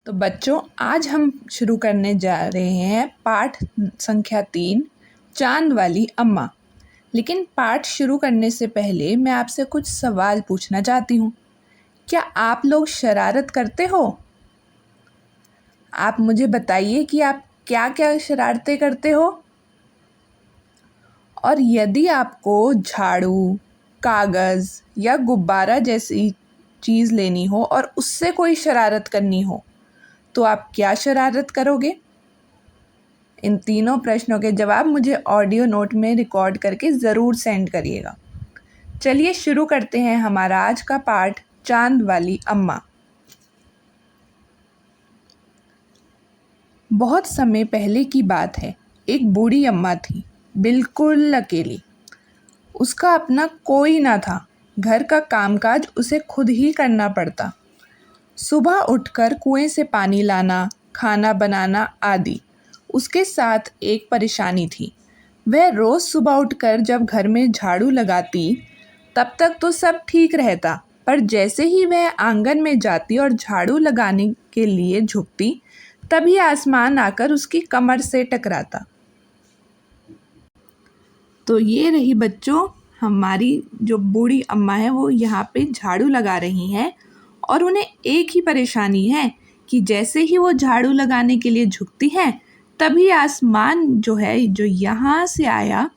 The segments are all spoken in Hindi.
तो बच्चों, आज हम शुरू करने जा रहे हैं पाठ संख्या 3, चांद वाली अम्मा। लेकिन पाठ शुरू करने से पहले मैं आपसे कुछ सवाल पूछना चाहती हूँ। क्या आप लोग शरारत करते हो? आप मुझे बताइए कि आप क्या क्या शरारतें करते हो। और यदि आपको झाड़ू, कागज़ या गुब्बारा जैसी चीज़ लेनी हो और उससे कोई शरारत करनी हो, तो आप क्या शरारत करोगे? इन तीनों प्रश्नों के जवाब मुझे ऑडियो नोट में रिकॉर्ड करके ज़रूर सेंड करिएगा। चलिए शुरू करते हैं हमारा आज का पाठ, चांद वाली अम्मा। बहुत समय पहले की बात है। एक बूढ़ी अम्मा थी, बिल्कुल अकेली। उसका अपना कोई ना था। घर का कामकाज उसे खुद ही करना पड़ता। सुबह उठकर कुएं से पानी लाना, खाना बनाना आदि। उसके साथ एक परेशानी थी। वह रोज़ सुबह उठकर जब घर में झाड़ू लगाती, तब तक तो सब ठीक रहता, पर जैसे ही वह आंगन में जाती और झाड़ू लगाने के लिए झुकती, तभी आसमान आकर उसकी कमर से टकराता। तो ये रही बच्चों हमारी जो बूढ़ी अम्मा है, वो यहाँ पे झाड़ू लगा रही हैं और उन्हें एक ही परेशानी है कि जैसे ही वो झाड़ू लगाने के लिए झुकती हैं, तभी आसमान जो है जो यहाँ से आया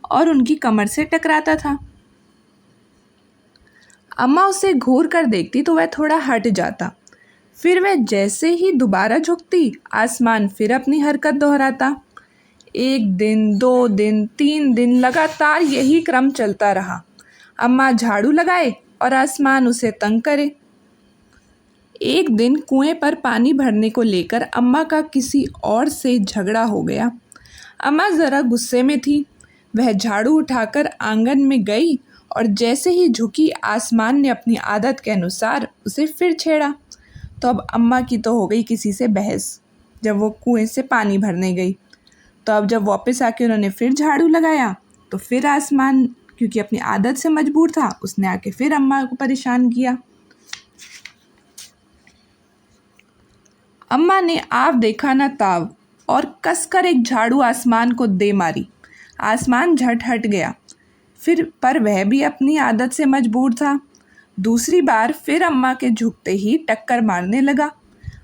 और उनकी कमर से टकराता था। अम्मा उसे घूर कर देखती तो वह थोड़ा हट जाता। फिर वह जैसे ही दोबारा झुकती, आसमान फिर अपनी हरकत दोहराता। 1 दिन, 2 दिन, 3 दिन लगातार यही क्रम चलता रहा। अम्मा झाड़ू लगाए और आसमान उसे तंग करे। एक दिन कुएं पर पानी भरने को लेकर अम्मा का किसी और से झगड़ा हो गया। अम्मा ज़रा गुस्से में थी। वह झाड़ू उठाकर आंगन में गई और जैसे ही झुकी, आसमान ने अपनी आदत के अनुसार उसे फिर छेड़ा। तो अब अम्मा की तो हो गई किसी से बहस जब वो कुएं से पानी भरने गई। तो अब जब वापस आके उन्होंने फिर झाड़ू लगाया, तो फिर आसमान, क्योंकि अपनी आदत से मजबूर था, उसने आके फिर अम्मा को परेशान किया। अम्मा ने आव देखा न ताव और कसकर एक झाड़ू आसमान को दे मारी। आसमान झट हट गया, पर वह भी अपनी आदत से मजबूर था। दूसरी बार फिर अम्मा के झुकते ही टक्कर मारने लगा।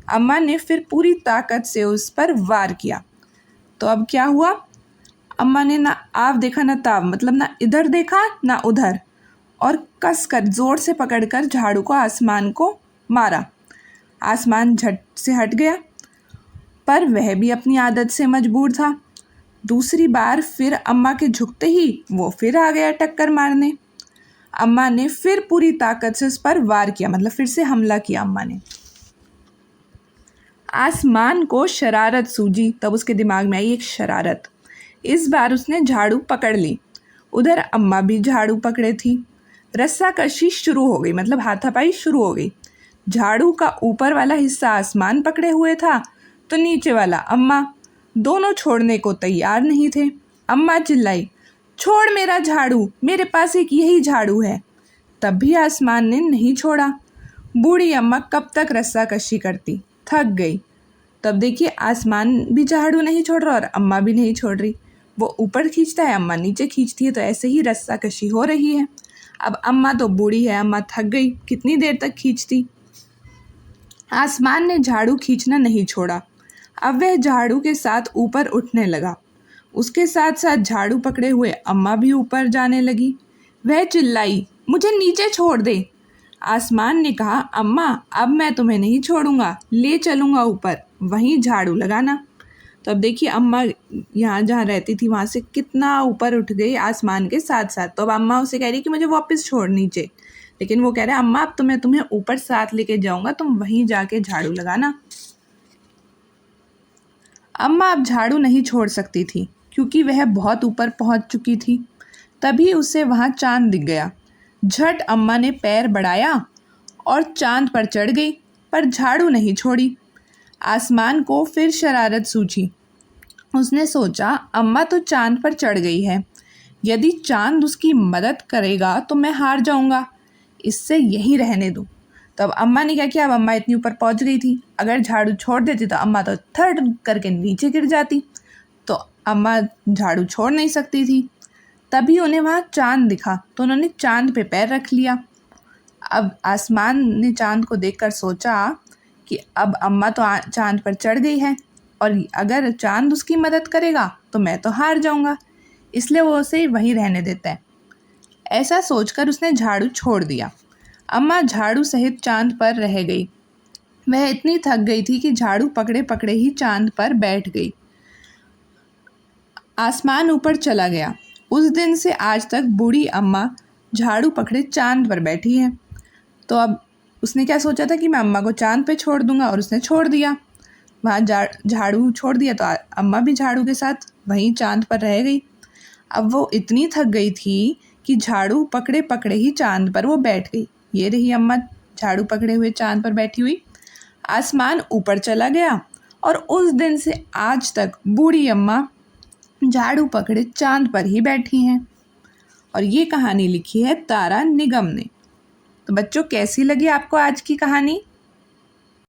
अम्मा ने फिर पूरी ताकत से उस पर वार किया। तो अब क्या हुआ? अम्मा ने ना आव देखा ना ताव, मतलब ना इधर देखा ना उधर, और कसकर जोर से पकड़कर झाड़ू को आसमान को मारा। आसमान झट से हट गया, पर वह भी अपनी आदत से मजबूर था। दूसरी बार फिर अम्मा के झुकते ही वो फिर आ गया टक्कर मारने। अम्मा ने फिर पूरी ताकत से उस पर वार किया, मतलब फिर से हमला किया अम्मा ने। आसमान को शरारत सूझी, तब उसके दिमाग में आई एक शरारत। इस बार उसने झाड़ू पकड़ ली। उधर अम्मा भी झाड़ू पकड़े थी। रस्साकशी शुरू हो गई, मतलब हाथापाई शुरू हो गई। झाड़ू का ऊपर वाला हिस्सा आसमान पकड़े हुए था, तो नीचे वाला अम्मा। दोनों छोड़ने को तैयार नहीं थे। अम्मा चिल्लाई, छोड़ मेरा झाड़ू, मेरे पास एक यही झाड़ू है। तब भी आसमान ने नहीं छोड़ा। बूढ़ी अम्मा कब तक रस्साकशी करती, थक गई। तब देखिए आसमान भी झाड़ू नहीं छोड़ रहा और अम्मा भी नहीं छोड़ रही। वो ऊपर खींचता है, अम्मा नीचे खींचती है, तो ऐसे ही रस्साकशी हो रही है। अब अम्मा तो बूढ़ी है, अम्मा थक गई, कितनी देर तक खींचती। आसमान ने झाड़ू खींचना नहीं छोड़ा। अब वह झाड़ू के साथ ऊपर उठने लगा। उसके साथ साथ झाड़ू पकड़े हुए अम्मा भी ऊपर जाने लगी। वह चिल्लाई, मुझे नीचे छोड़ दे। आसमान ने कहा, अम्मा अब मैं तुम्हें नहीं छोड़ूंगा, ले चलूंगा ऊपर, वहीं झाड़ू लगाना। तो अब देखिए अम्मा यहाँ जहाँ रहती थी वहाँ से कितना ऊपर उठ गई आसमान के साथ साथ। तो अब अम्मा उसे कह रही कि मुझे वापस छोड़ नीचे, लेकिन वो कह रहा है, अम्मा अब तो मैं तुम्हें ऊपर साथ लेके जाऊंगा, तुम वहीं जाके झाड़ू लगाना। अम्मा अब झाड़ू नहीं छोड़ सकती थी, क्योंकि वह बहुत ऊपर पहुंच चुकी थी। तभी उसे वहां चांद दिख गया। झट अम्मा ने पैर बढ़ाया और चांद पर चढ़ गई, पर झाड़ू नहीं छोड़ी। आसमान को फिर शरारत सूझी। उसने सोचा, अम्मा तो चांद पर चढ़ गई है, यदि चांद उसकी मदद करेगा तो मैं हार जाऊंगा, इससे यहीं रहने दूँ। तो अब अम्मा ने क्या किया, अब अम्मा इतनी ऊपर पहुंच गई थी, अगर झाड़ू छोड़ देती तो अम्मा तो थर्ड करके नीचे गिर जाती। तो अम्मा झाड़ू छोड़ नहीं सकती थी। तभी उन्हें वहाँ चांद दिखा, तो उन्होंने चांद पे पैर रख लिया। अब आसमान ने चांद को देखकर सोचा कि अब अम्मा तो चांद पर चढ़ गई है और अगर चांद उसकी मदद करेगा तो मैं तो हार जाऊंगा, इसलिए वो उसे वहीं रहने देता है। ऐसा सोचकर उसने झाड़ू छोड़ दिया। अम्मा झाड़ू सहित चांद पर रह गई। वह इतनी थक गई थी कि झाड़ू पकड़े पकड़े ही चांद पर बैठ गई। आसमान ऊपर चला गया। उस दिन से आज तक बूढ़ी अम्मा झाड़ू पकड़े चांद पर बैठी है। तो अब उसने क्या सोचा था कि मैं अम्मा को चांद पे छोड़ दूंगा, और उसने छोड़ दिया। वहाँ झाड़ू छोड़ दिया तो अम्मा भी झाड़ू के साथ वहीं चांद पर रह गई। अब वो इतनी थक गई थी कि झाड़ू पकड़े पकड़े ही चांद पर वो बैठ गई। ये रही अम्मा झाड़ू पकड़े हुए चांद पर बैठी हुई। आसमान ऊपर चला गया और उस दिन से आज तक बूढ़ी अम्मा झाड़ू पकड़े चांद पर ही बैठी हैं। और ये कहानी लिखी है तारा निगम ने। तो बच्चों, कैसी लगी आपको आज की कहानी?